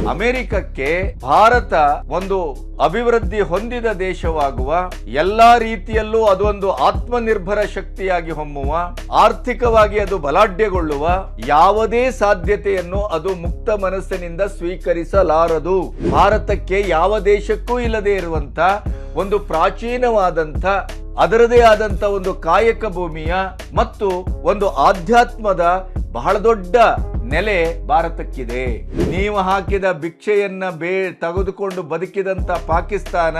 ಅಮೆರಿಕಕ್ಕೆ ಭಾರತ ಒಂದು ಅಭಿವೃದ್ಧಿ ಹೊಂದಿದ ದೇಶವಾಗುವ, ಎಲ್ಲಾ ರೀತಿಯಲ್ಲೂ ಅದೊಂದು ಆತ್ಮನಿರ್ಭರ ಶಕ್ತಿಯಾಗಿ ಹೊಮ್ಮುವ, ಆರ್ಥಿಕವಾಗಿ ಅದು ಬಲಾಢ್ಯಗೊಳ್ಳುವ ಯಾವುದೇ ಸಾಧ್ಯತೆಯನ್ನು ಅದು ಮುಕ್ತ ಮನಸ್ಸಿನಿಂದ ಸ್ವೀಕರಿಸಲಾರದು. ಭಾರತಕ್ಕೆ ಯಾವ ದೇಶಕ್ಕೂ ಇಲ್ಲದೆ ಇರುವಂತ ಒಂದು ಪ್ರಾಚೀನವಾದಂಥ ಅದರದೇ ಆದಂಥ ಒಂದು ಕಾಯಕ ಭೂಮಿಯ ಮತ್ತು ಒಂದು ಆಧ್ಯಾತ್ಮದ ಬಹಳ ದೊಡ್ಡ ನೆಲೆ ಭಾರತಕ್ಕಿದೆ. ನೀವು ಹಾಕಿದ ಭಿಕ್ಷೆಯನ್ನ ತೆಗೆದುಕೊಂಡು ಬದುಕಿದಂತ ಪಾಕಿಸ್ತಾನ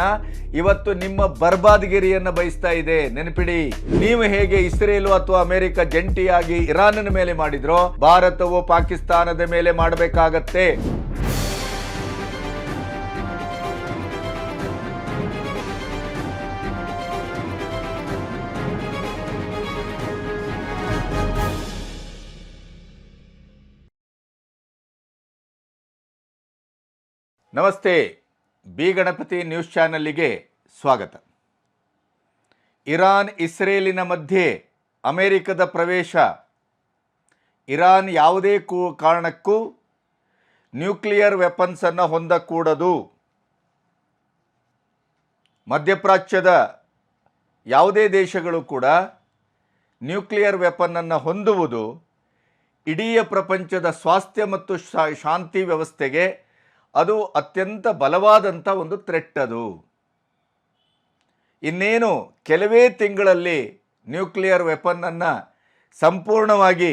ಇವತ್ತು ನಿಮ್ಮ ಬರ್ಬಾದ್ಗಿರಿಯನ್ನ ಬಯಸ್ತಾ ಇದೆ. ನೆನಪಿಡಿ, ನೀವು ಹೇಗೆ ಇಸ್ರೇಲು ಅಥವಾ ಅಮೆರಿಕ ಜಂಟಿಯಾಗಿ ಇರಾನ್ನ ಮೇಲೆ ಮಾಡಿದ್ರೋ, ಭಾರತವು ಪಾಕಿಸ್ತಾನದ ಮೇಲೆ ಮಾಡಬೇಕಾಗತ್ತೆ. ನಮಸ್ತೆ, ಬಿ ಗಣಪತಿ ನ್ಯೂಸ್ ಚಾನಲ್ಗೆ ಸ್ವಾಗತ. ಇರಾನ್ ಇಸ್ರೇಲಿನ ಮಧ್ಯೆ ಅಮೆರಿಕದ ಪ್ರವೇಶ. ಇರಾನ್ ಯಾವುದೇ ಕಾರಣಕ್ಕೂ ನ್ಯೂಕ್ಲಿಯರ್ ವೆಪನ್ಸನ್ನು ಹೊಂದಕೂಡದು. ಮಧ್ಯಪ್ರಾಚ್ಯದ ಯಾವುದೇ ದೇಶಗಳು ಕೂಡ ನ್ಯೂಕ್ಲಿಯರ್ ವೆಪನ್ನನ್ನು ಹೊಂದುವುದು ಇಡೀ ಪ್ರಪಂಚದ ಸ್ವಾಸ್ಥ್ಯ ಮತ್ತು ಶಾಂತಿ ವ್ಯವಸ್ಥೆಗೆ ಅದು ಅತ್ಯಂತ ಬಲವಾದಂಥ ಒಂದು ಥ್ರೆಟ್. ಅದು ಇನ್ನೇನು ಕೆಲವೇ ತಿಂಗಳಲ್ಲಿ ನ್ಯೂಕ್ಲಿಯರ್ ವೆಪನ್ನನ್ನು ಸಂಪೂರ್ಣವಾಗಿ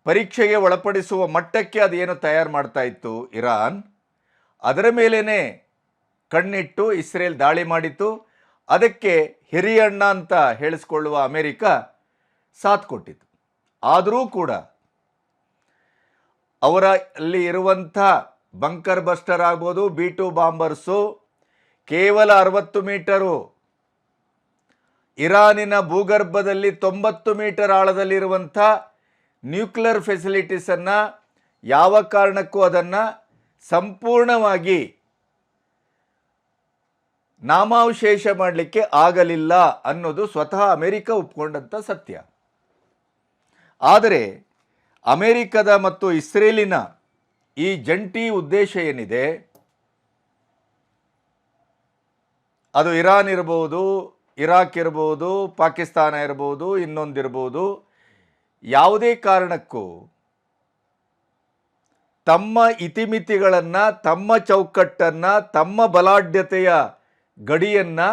ಪರೀಕ್ಷೆಗೆ ಒಳಪಡಿಸುವ ಮಟ್ಟಕ್ಕೆ ಅದೇನು ತಯಾರು ಮಾಡ್ತಾ ಇತ್ತು ಇರಾನ್, ಅದರ ಮೇಲೇ ಕಣ್ಣಿಟ್ಟು ಇಸ್ರೇಲ್ ದಾಳಿ ಮಾಡಿತು. ಅದಕ್ಕೆ ಹಿರಿಯಣ್ಣ ಅಂತ ಹೇಳಿಸ್ಕೊಳ್ಳುವ ಅಮೆರಿಕ ಸಾಥ್ ಕೊಟ್ಟಿತು. ಆದರೂ ಕೂಡ ಅವರಲ್ಲಿ ಇರುವಂಥ ಬಂಕರ್ ಬಸ್ಟರ್ ಆಗ್ಬೋದು, B2 ಬಾಂಬರ್ಸು ಕೇವಲ 60 ಮೀಟರು, ಇರಾನಿನ ಭೂಗರ್ಭದಲ್ಲಿ 90 ಮೀಟರ್ ಆಳದಲ್ಲಿರುವಂಥ ನ್ಯೂಕ್ಲಿಯರ್ ಫೆಸಿಲಿಟೀಸನ್ನು ಯಾವ ಕಾರಣಕ್ಕೂ ಅದನ್ನು ಸಂಪೂರ್ಣವಾಗಿ ನಾಮಾವಶೇಷ ಮಾಡಲಿಕ್ಕೆ ಆಗಲಿಲ್ಲ ಅನ್ನೋದು ಸ್ವತಃ ಅಮೆರಿಕ ಒಪ್ಕೊಂಡಂಥ ಸತ್ಯ. ಆದರೆ ಅಮೆರಿಕದ ಮತ್ತು ಇಸ್ರೇಲಿನ ಈ ಜಂಟಿ ಉದ್ದೇಶ ಏನಿದೆ, ಅದು ಇರಾನ್ ಇರ್ಬೋದು, ಇರಾಕ್ ಇರ್ಬೋದು, ಪಾಕಿಸ್ತಾನ ಇರ್ಬೋದು, ಇನ್ನೊಂದಿರ್ಬೋದು, ಯಾವುದೇ ಕಾರಣಕ್ಕೂ ತಮ್ಮ ಇತಿಮಿತಿಗಳನ್ನು, ತಮ್ಮ ಚೌಕಟ್ಟನ್ನು, ತಮ್ಮ ಬಲಾಢ್ಯತೆಯ ಗಡಿಯನ್ನು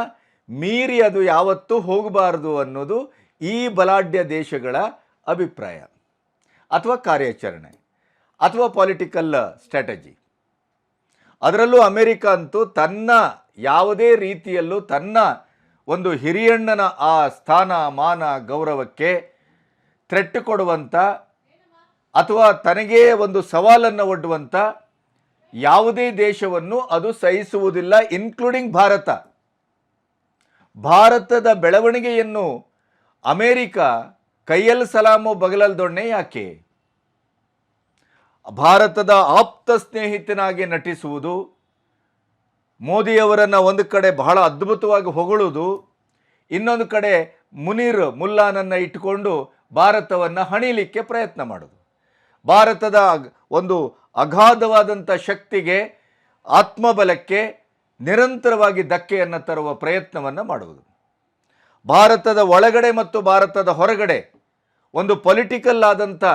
ಮೀರಿ ಅದು ಯಾವತ್ತೂ ಹೋಗಬಾರದು ಅನ್ನೋದು ಈ ಬಲಾಢ್ಯ ದೇಶಗಳ ಅಭಿಪ್ರಾಯ ಅಥವಾ ಕಾರ್ಯಾಚರಣೆ ಅಥವಾ ಪೊಲಿಟಿಕಲ್ ಸ್ಟ್ರಾಟಜಿ. ಅದರಲ್ಲೂ ಅಮೆರಿಕ ಅಂತೂ ತನ್ನ ಯಾವುದೇ ರೀತಿಯಲ್ಲೂ ತನ್ನ ಒಂದು ಹಿರಿಯಣ್ಣನ ಆ ಸ್ಥಾನ ಮಾನ ಗೌರವಕ್ಕೆ ಥ್ರೆಟ್ ಕೊಡುವಂಥ ಅಥವಾ ತನಗೇ ಒಂದು ಸವಾಲನ್ನು ಒಡ್ಡುವಂಥ ಯಾವುದೇ ದೇಶವನ್ನು ಅದು ಸಹಿಸುವುದಿಲ್ಲ, ಇನ್ಕ್ಲೂಡಿಂಗ್ ಭಾರತ. ಭಾರತದ ಬೆಳವಣಿಗೆಯನ್ನು ಅಮೆರಿಕ ಕೈಯಲ್ಲಿ ಸಲಾಮು ಬಗಲಲ್ಲಿ ದೊಣ್ಣೆ ಯಾಕೆ? ಭಾರತದ ಆಪ್ತ ಸ್ನೇಹಿತನಾಗಿ ನಟಿಸುವುದು, ಮೋದಿಯವರನ್ನು ಒಂದು ಕಡೆ ಬಹಳ ಅದ್ಭುತವಾಗಿ ಹೊಗಳುವುದು, ಇನ್ನೊಂದು ಕಡೆ ಮುಲ್ಲಾನನ್ನು ಇಟ್ಟುಕೊಂಡು ಭಾರತವನ್ನು ಹಣಿಲಿಕ್ಕೆ ಪ್ರಯತ್ನ ಮಾಡೋದು, ಭಾರತದ ಒಂದು ಅಗಾಧವಾದಂಥ ಶಕ್ತಿಗೆ, ಆತ್ಮಬಲಕ್ಕೆ ನಿರಂತರವಾಗಿ ಧಕ್ಕೆಯನ್ನು ತರುವ ಪ್ರಯತ್ನವನ್ನು ಮಾಡುವುದು, ಭಾರತದ ಒಳಗಡೆ ಮತ್ತು ಭಾರತದ ಹೊರಗಡೆ ಒಂದು ಪೊಲಿಟಿಕಲ್ ಆದಂಥ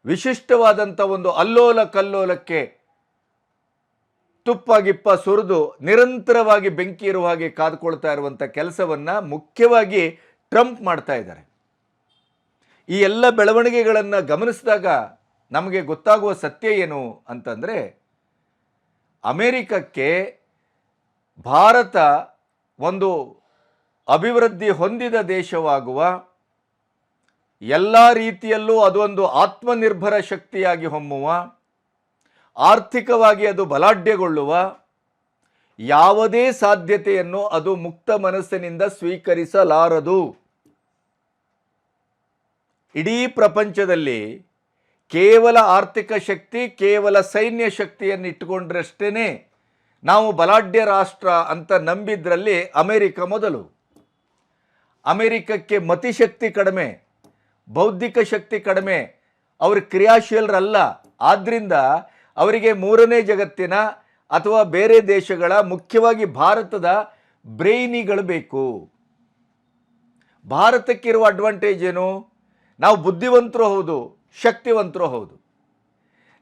ವಿಶಿಷ್ಟವಾದಂಥ ಒಂದು ಅಲ್ಲೋಲ ಕಲ್ಲೋಲಕ್ಕೆ ತುಪ್ಪಗಿಪ್ಪ ಸುರಿದು ನಿರಂತರವಾಗಿ ಬೆಂಕಿ ಇರುವ ಹಾಗೆ ಕಾದುಕೊಳ್ತಾ ಇರುವಂಥ ಕೆಲಸವನ್ನು ಮುಖ್ಯವಾಗಿ ಟ್ರಂಪ್ ಮಾಡ್ತಾ ಇದ್ದಾರೆ. ಈ ಎಲ್ಲ ಬೆಳವಣಿಗೆಗಳನ್ನು ಗಮನಿಸಿದಾಗ ನಮಗೆ ಗೊತ್ತಾಗುವ ಸತ್ಯ ಏನು ಅಂತಂದರೆ, ಅಮೆರಿಕಕ್ಕೆ ಭಾರತ ಒಂದು ಅಭಿವೃದ್ಧಿ ಹೊಂದಿದ ದೇಶವಾಗುವ, ಎಲ್ಲ ರೀತಿಯಲ್ಲೂ ಅದೊಂದು ಆತ್ಮನಿರ್ಭರ ಶಕ್ತಿಯಾಗಿ ಹೊಮ್ಮುವ, ಆರ್ಥಿಕವಾಗಿ ಅದು ಬಲಾಢ್ಯಗೊಳ್ಳುವ ಯಾವುದೇ ಸಾಧ್ಯತೆಯನ್ನು ಅದು ಮುಕ್ತ ಮನಸ್ಸಿನಿಂದ ಸ್ವೀಕರಿಸಲಾರದು. ಇಡೀ ಪ್ರಪಂಚದಲ್ಲಿ ಕೇವಲ ಆರ್ಥಿಕ ಶಕ್ತಿ, ಕೇವಲ ಸೈನ್ಯ ಶಕ್ತಿಯನ್ನು ಇಟ್ಟುಕೊಂಡ್ರಷ್ಟೇ ನಾವು ಬಲಾಢ್ಯ ರಾಷ್ಟ್ರ ಅಂತ ನಂಬಿದ್ರಲ್ಲಿ ಅಮೆರಿಕ ಮೊದಲು. ಅಮೆರಿಕಕ್ಕೆ ಮತಿಶಕ್ತಿ ಕಡಿಮೆ, ಬೌದ್ಧಿಕ ಶಕ್ತಿ ಕಡಿಮೆ, ಅವರು ಕ್ರಿಯಾಶೀಲರಲ್ಲ. ಆದ್ದರಿಂದ ಅವರಿಗೆ ಮೂರನೇ ಜಗತ್ತಿನ ಅಥವಾ ಬೇರೆ ದೇಶಗಳ, ಮುಖ್ಯವಾಗಿ ಭಾರತದ ಬ್ರೈನಿಗಳು ಬೇಕು. ಭಾರತಕ್ಕಿರುವ ಅಡ್ವಾಂಟೇಜ್ ಏನು? ನಾವು ಬುದ್ಧಿವಂತರು ಹೌದು, ಶಕ್ತಿವಂತರು ಹೌದು,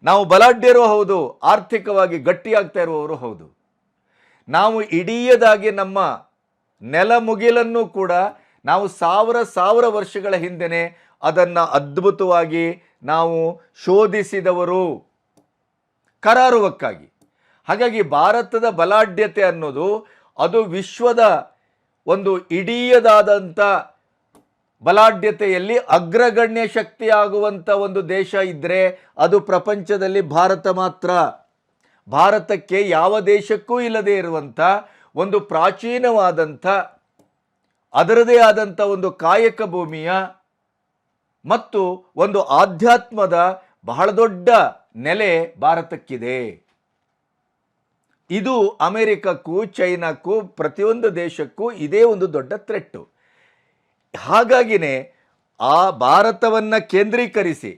ನಾವು ಬಲಾಢ್ಯರು ಹೌದು, ಆರ್ಥಿಕವಾಗಿ ಗಟ್ಟಿಯಾಗ್ತಾ ಇರುವವರು ಹೌದು. ನಾವು ಇಡೀದಾಗಿ ನಮ್ಮ ನೆಲ ಮುಗಿಲನ್ನು ಕೂಡ ನಾವು ಸಾವಿರ ವರ್ಷಗಳ ಹಿಂದೆಯೇ ಅದನ್ನು ಅದ್ಭುತವಾಗಿ ನಾವು ಶೋಧಿಸಿದವರು ಕರಾರುವಕ್ಕಾಗಿ. ಹಾಗಾಗಿ ಭಾರತದ ಬಲಾಢ್ಯತೆ ಅನ್ನೋದು ಅದು ವಿಶ್ವದ ಒಂದು ಇಡೀದಾದಂಥ ಬಲಾಢ್ಯತೆಯಲ್ಲಿ ಅಗ್ರಗಣ್ಯ ಶಕ್ತಿಯಾಗುವಂಥ ಒಂದು ದೇಶ ಇದ್ದರೆ ಅದು ಪ್ರಪಂಚದಲ್ಲಿ ಭಾರತ ಮಾತ್ರ. ಭಾರತಕ್ಕೆ ಯಾವ ದೇಶಕ್ಕೂ ಇಲ್ಲದೆ ಇರುವಂಥ ಒಂದು ಪ್ರಾಚೀನವಾದಂಥ ಅದರದೇ ಆದಂಥ ಒಂದು ಕಾಯಕ ಭೂಮಿಯ ಮತ್ತು ಒಂದು ಆಧ್ಯಾತ್ಮದ ಬಹಳ ದೊಡ್ಡ ನೆಲೆ ಭಾರತಕ್ಕಿದೆ. ಇದು ಅಮೆರಿಕಕ್ಕೂ ಚೈನಾಕ್ಕೂ ಪ್ರತಿಯೊಂದು ದೇಶಕ್ಕೂ ಇದೇ ಒಂದು ದೊಡ್ಡ ಥ್ರೆಟ್ಟು. ಹಾಗಾಗಿನೇ ಆ ಭಾರತವನ್ನು ಕೇಂದ್ರೀಕರಿಸಿ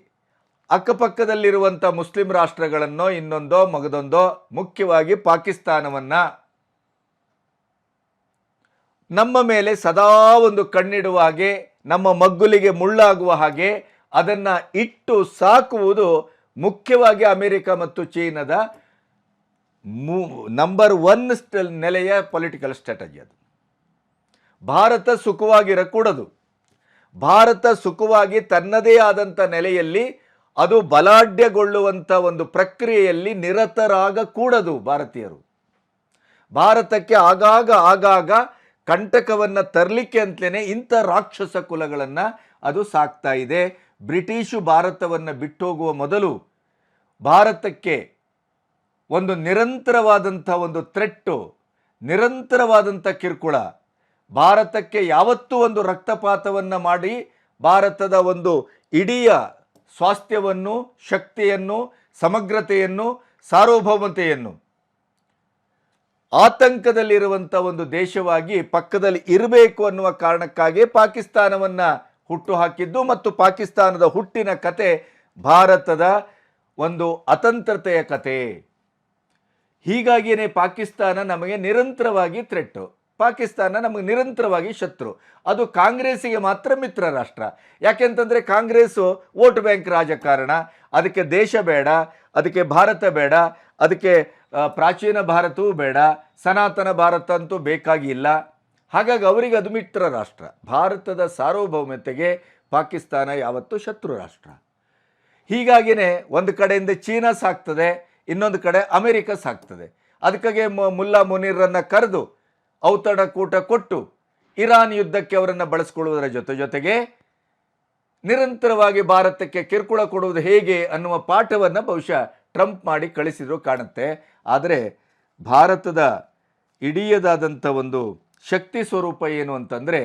ಅಕ್ಕಪಕ್ಕದಲ್ಲಿರುವಂಥ ಮುಸ್ಲಿಂ ರಾಷ್ಟ್ರಗಳನ್ನೋ ಇನ್ನೊಂದೋ ಮಗದೊಂದೋ, ಮುಖ್ಯವಾಗಿ ಪಾಕಿಸ್ತಾನವನ್ನು ನಮ್ಮ ಮೇಲೆ ಸದಾ ಒಂದು ಕಣ್ಣಿಡುವ ಹಾಗೆ, ನಮ್ಮ ಮಗ್ಗುಲಿಗೆ ಮುಳ್ಳಾಗುವ ಹಾಗೆ ಅದನ್ನು ಇಟ್ಟು ಸಾಕುವುದು ಮುಖ್ಯವಾಗಿ ಅಮೆರಿಕ ಮತ್ತು ಚೀನಾದ ನಂಬರ್ 1 ನೆಲೆಯ ಪೊಲಿಟಿಕಲ್ ಸ್ಟ್ರಾಟಜಿ. ಅದು ಭಾರತ ಸುಖವಾಗಿರಕೂಡದು. ಭಾರತ ಸುಖವಾಗಿ ತನ್ನದೇ ಆದಂಥ ನೆಲೆಯಲ್ಲಿ ಅದು ಬಲಾಢ್ಯಗೊಳ್ಳುವಂಥ ಒಂದು ಪ್ರಕ್ರಿಯೆಯಲ್ಲಿ ನಿರತರಾಗಕೂಡದು. ಭಾರತೀಯರು ಭಾರತಕ್ಕೆ ಆಗಾಗ ಕಂಟಕವನ್ನು ತರಲಿಕ್ಕೆ ಅಂತಲೇ ಇಂಥ ರಾಕ್ಷಸ ಕುಲಗಳನ್ನು ಅದು ಸಾಕ್ತಾ ಇದೆ. ಬ್ರಿಟಿಷು ಭಾರತವನ್ನು ಬಿಟ್ಟೋಗುವ ಮೊದಲು ಭಾರತಕ್ಕೆ ಒಂದು ನಿರಂತರವಾದಂಥ ಒಂದು ಥ್ರೆಟ್ಟು, ನಿರಂತರವಾದಂಥ ಕಿರುಕುಳ, ಭಾರತಕ್ಕೆ ಯಾವತ್ತೂ ಒಂದು ರಕ್ತಪಾತವನ್ನು ಮಾಡಿ ಭಾರತದ ಒಂದು ಇಡೀ ಸ್ವಾಸ್ಥ್ಯವನ್ನು, ಶಕ್ತಿಯನ್ನು, ಸಮಗ್ರತೆಯನ್ನು, ಸಾರ್ವಭೌಮತೆಯನ್ನು ಆತಂಕದಲ್ಲಿರುವಂಥ ಒಂದು ದೇಶವಾಗಿ ಪಕ್ಕದಲ್ಲಿ ಇರಬೇಕು ಅನ್ನುವ ಕಾರಣಕ್ಕಾಗಿ ಪಾಕಿಸ್ತಾನವನ್ನು ಹುಟ್ಟು ಹಾಕಿದ್ದು. ಮತ್ತು ಪಾಕಿಸ್ತಾನದ ಹುಟ್ಟಿನ ಕತೆ ಭಾರತದ ಒಂದು ಅತಂತ್ರತೆಯ ಕತೆ. ಹೀಗಾಗಿಯೇ ಪಾಕಿಸ್ತಾನ ನಮಗೆ ನಿರಂತರವಾಗಿ ಥ್ರೆಟ್ಟು, ಪಾಕಿಸ್ತಾನ ನಮಗೆ ನಿರಂತರವಾಗಿ ಶತ್ರು. ಅದು ಕಾಂಗ್ರೆಸ್ಸಿಗೆ ಮಾತ್ರ ಮಿತ್ರ ರಾಷ್ಟ್ರ. ಯಾಕೆಂತಂದರೆ ಕಾಂಗ್ರೆಸ್ಸು ವೋಟ್ ಬ್ಯಾಂಕ್ ರಾಜಕಾರಣ, ಅದಕ್ಕೆ ದೇಶ ಬೇಡ, ಅದಕ್ಕೆ ಭಾರತ ಬೇಡ, ಅದಕ್ಕೆ ಪ್ರಾಚೀನ ಭಾರತವೂ ಬೇಡ, ಸನಾತನ ಭಾರತ ಅಂತೂ ಬೇಕಾಗಿಲ್ಲ. ಹಾಗಾಗಿ ಅವರಿಗೆ ಅದು ಮಿತ್ರ ರಾಷ್ಟ್ರ. ಭಾರತದ ಸಾರ್ವಭೌಮತೆಗೆ ಪಾಕಿಸ್ತಾನ ಯಾವತ್ತೂ ಶತ್ರು ರಾಷ್ಟ್ರ. ಹೀಗಾಗಿಯೇ ಒಂದು ಕಡೆಯಿಂದ ಚೀನಾ ಸಾಕ್ತದೆ, ಇನ್ನೊಂದು ಕಡೆ ಅಮೆರಿಕ ಸಾಕ್ತದೆ. ಅದಕ್ಕಾಗಿ ಮುಲ್ಲಾ ಮುನೀರನ್ನು ಕರೆದು ಔತಣಕೂಟ ಕೊಟ್ಟು ಇರಾನ್ ಯುದ್ಧಕ್ಕೆ ಅವರನ್ನು ಬಳಸ್ಕೊಳ್ಳುವುದರ ಜೊತೆಗೆ ನಿರಂತರವಾಗಿ ಭಾರತಕ್ಕೆ ಕಿರುಕುಳ ಕೊಡುವುದು ಹೇಗೆ ಅನ್ನುವ ಪಾಠವನ್ನು ಬಹುಶಃ ಟ್ರಂಪ್ ಮಾಡಿ ಕಳಿಸಿದ್ರು ಕಾಣುತ್ತೆ. ಆದರೆ ಭಾರತದ ಇಡೀದಾದಂಥ ಒಂದು ಶಕ್ತಿ ಸ್ವರೂಪ ಏನು ಅಂತಂದರೆ,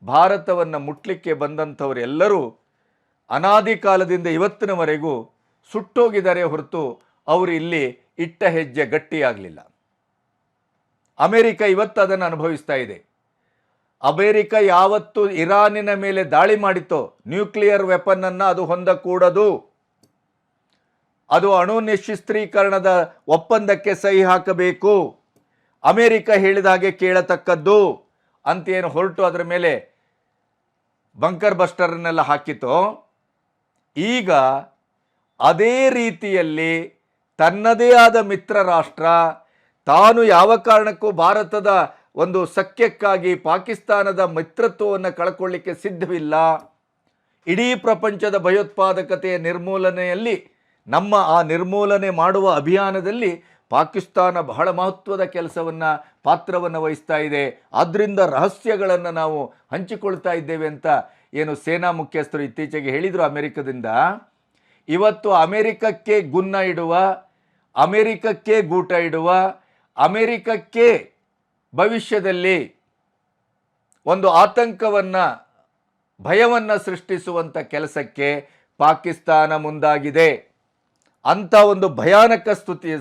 ಭಾರತವನ್ನು ಮುಟ್ಲಿಕ್ಕೆ ಬಂದಂಥವರೆಲ್ಲರೂ ಅನಾದಿ ಕಾಲದಿಂದ ಇವತ್ತಿನವರೆಗೂ ಸುಟ್ಟೋಗಿದ್ದಾರೆ ಹೊರತು ಅವರು ಇಲ್ಲಿ ಇಟ್ಟ ಹೆಜ್ಜೆ ಗಟ್ಟಿಯಾಗಲಿಲ್ಲ. ಅಮೆರಿಕ ಇವತ್ತು ಅದನ್ನು ಅನುಭವಿಸ್ತಾ ಇದೆ. ಅಮೆರಿಕ ಯಾವತ್ತು ಇರಾನಿನ ಮೇಲೆ ದಾಳಿ ಮಾಡಿತೋ, ನ್ಯೂಕ್ಲಿಯರ್ ವೆಪನ್ನನ್ನು ಅದು ಹೊಂದಕೂಡದು, ಅದು ಅಣು ನಿಶಸ್ತ್ರೀಕರಣದ ಒಪ್ಪಂದಕ್ಕೆ ಸಹಿ ಹಾಕಬೇಕು, ಅಮೆರಿಕ ಹೇಳಿದ ಹಾಗೆ ಕೇಳತಕ್ಕದ್ದು ಅಂತೇನು ಹೊರಟು ಅದರ ಮೇಲೆ ಬಂಕರ್ ಬಸ್ಟರ್ನೆಲ್ಲ ಹಾಕಿತೋ, ಈಗ ಅದೇ ರೀತಿಯಲ್ಲಿ ತನ್ನದೇ ಆದ ಮಿತ್ರ ರಾಷ್ಟ್ರ ತಾನು ಯಾವ ಕಾರಣಕ್ಕೂ ಭಾರತದ ಒಂದು ಸಖ್ಯಕ್ಕಾಗಿ ಪಾಕಿಸ್ತಾನದ ಮಿತ್ರತ್ವವನ್ನು ಕಳ್ಕೊಳ್ಳಿಕ್ಕೆ ಸಿದ್ಧವಿಲ್ಲ. ಇಡೀ ಪ್ರಪಂಚದ ಭಯೋತ್ಪಾದಕತೆಯ ನಿರ್ಮೂಲನೆಯಲ್ಲಿ, ನಮ್ಮ ಆ ನಿರ್ಮೂಲನೆ ಮಾಡುವ ಅಭಿಯಾನದಲ್ಲಿ ಪಾಕಿಸ್ತಾನ ಬಹಳ ಮಹತ್ವದ ಪಾತ್ರವನ್ನು ವಹಿಸ್ತಾ ಇದೆ. ಆದ್ದರಿಂದ ರಹಸ್ಯಗಳನ್ನು ನಾವು ಹಂಚಿಕೊಳ್ತಾ ಇದ್ದೇವೆ ಅಂತ ಏನು ಸೇನಾ ಮುಖ್ಯಸ್ಥರು ಇತ್ತೀಚೆಗೆ ಹೇಳಿದರು ಅಮೆರಿಕದಿಂದ. ಇವತ್ತು ಅಮೆರಿಕಕ್ಕೆ ಗುನ್ನ ಇಡುವ, ಅಮೆರಿಕಕ್ಕೆ ಗೂಟ ಇಡುವ, ಅಮೆರಿಕಕ್ಕೆ ಭವಿಷ್ಯದಲ್ಲಿ ಒಂದು ಆತಂಕವನ್ನು, ಭಯವನ್ನು ಸೃಷ್ಟಿಸುವಂಥ ಕೆಲಸಕ್ಕೆ ಪಾಕಿಸ್ತಾನ ಮುಂದಾಗಿದೆ. ಅಂಥ ಒಂದು ಭಯಾನಕ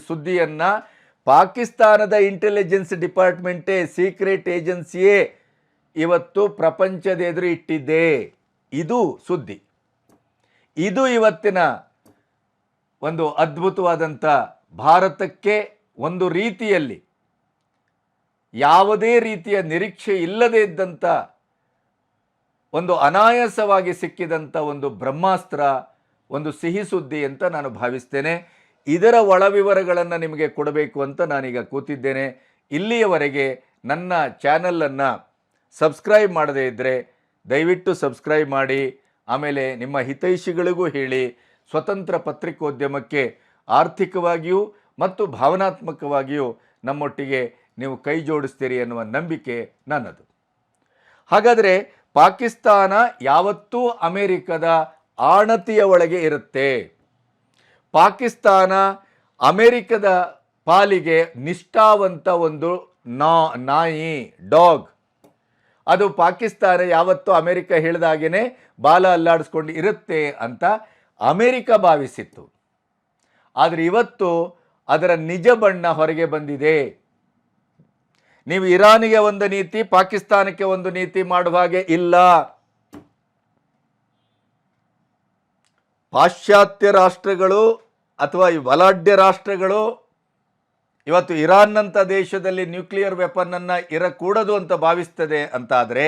ಸುದ್ದಿಯನ್ನು ಪಾಕಿಸ್ತಾನದ ಇಂಟೆಲಿಜೆನ್ಸ್ ಡಿಪಾರ್ಟ್ಮೆಂಟೇ, ಸೀಕ್ರೆಟ್ ಏಜೆನ್ಸಿಯೇ ಇವತ್ತು ಪ್ರಪಂಚದ ಎದುರು ಇಟ್ಟಿದೆ. ಇದು ಸುದ್ದಿ. ಇದು ಇವತ್ತಿನ ಒಂದು ಅದ್ಭುತವಾದಂಥ ಭಾರತಕ್ಕೆ ಒಂದು ರೀತಿಯಲ್ಲಿ ಯಾವುದೇ ರೀತಿಯ ನಿರೀಕ್ಷೆ ಇಲ್ಲದೇ ಇದ್ದಂಥ ಒಂದು ಅನಾಯಾಸವಾಗಿ ಸಿಕ್ಕಿದಂಥ ಒಂದು ಬ್ರಹ್ಮಾಸ್ತ್ರ, ಒಂದು ಸಿಹಿ ಸುದ್ದಿ ಅಂತ ನಾನು ಭಾವಿಸ್ತೇನೆ. ಇದರ ಒಳವಿವರಗಳನ್ನು ನಿಮಗೆ ಕೊಡಬೇಕು ಅಂತ ನಾನೀಗ ಕೂತಿದ್ದೇನೆ. ಇಲ್ಲಿಯವರೆಗೆ ನನ್ನ ಚಾನಲನ್ನು ಸಬ್ಸ್ಕ್ರೈಬ್ ಮಾಡದೇ ಇದ್ದರೆ ದಯವಿಟ್ಟು ಸಬ್ಸ್ಕ್ರೈಬ್ ಮಾಡಿ. ಆಮೇಲೆ ನಿಮ್ಮ ಹಿತೈಷಿಗಳಿಗೂ ಹೇಳಿ, ಸ್ವತಂತ್ರ ಪತ್ರಿಕೋದ್ಯಮಕ್ಕೆ ಆರ್ಥಿಕವಾಗಿಯೂ ಮತ್ತು ಭಾವನಾತ್ಮಕವಾಗಿಯೂ ನಮ್ಮೊಟ್ಟಿಗೆ ನೀವು ಕೈ ಜೋಡಿಸ್ತೀರಿ ಅನ್ನುವ ನಂಬಿಕೆ ನನ್ನದು. ಹಾಗಾದರೆ ಪಾಕಿಸ್ತಾನ ಯಾವತ್ತೂ ಅಮೆರಿಕದ ಆಣತಿಯ ಒಳಗೆ ಇರುತ್ತೆ. ಪಾಕಿಸ್ತಾನ ಅಮೆರಿಕದ ಪಾಲಿಗೆ ನಿಷ್ಠಾವಂತ ಒಂದು ನಾಯಿ, ಡಾಗ್. ಅದು ಪಾಕಿಸ್ತಾನ ಯಾವತ್ತೂ ಅಮೆರಿಕ ಹೇಳಿದಾಗೇನೆ ಬಾಲ ಅಲ್ಲಾಡಿಸ್ಕೊಂಡು ಇರುತ್ತೆ ಅಂತ ಅಮೆರಿಕ ಭಾವಿಸಿತ್ತು. ಆದರೆ ಇವತ್ತು ಅದರ ನಿಜ ಬಣ್ಣ ಹೊರಗೆ ಬಂದಿದೆ. ನೀವು ಇರಾನಿಗೆ ಒಂದು ನೀತಿ, ಪಾಕಿಸ್ತಾನಕ್ಕೆ ಒಂದು ನೀತಿ ಮಾಡುವ ಹಾಗೆ ಇಲ್ಲ. ಪಾಶ್ಚಾತ್ಯ ರಾಷ್ಟ್ರಗಳು ಅಥವಾ ಈ ಬಲಾಢ್ಯ ರಾಷ್ಟ್ರಗಳು ಇವತ್ತು ಇರಾನ್ನಂಥ ದೇಶದಲ್ಲಿ ನ್ಯೂಕ್ಲಿಯರ್ ವೆಪನ್ನನ್ನು ಇರಕೂಡದು ಅಂತ ಭಾವಿಸ್ತದೆ ಅಂತಾದರೆ,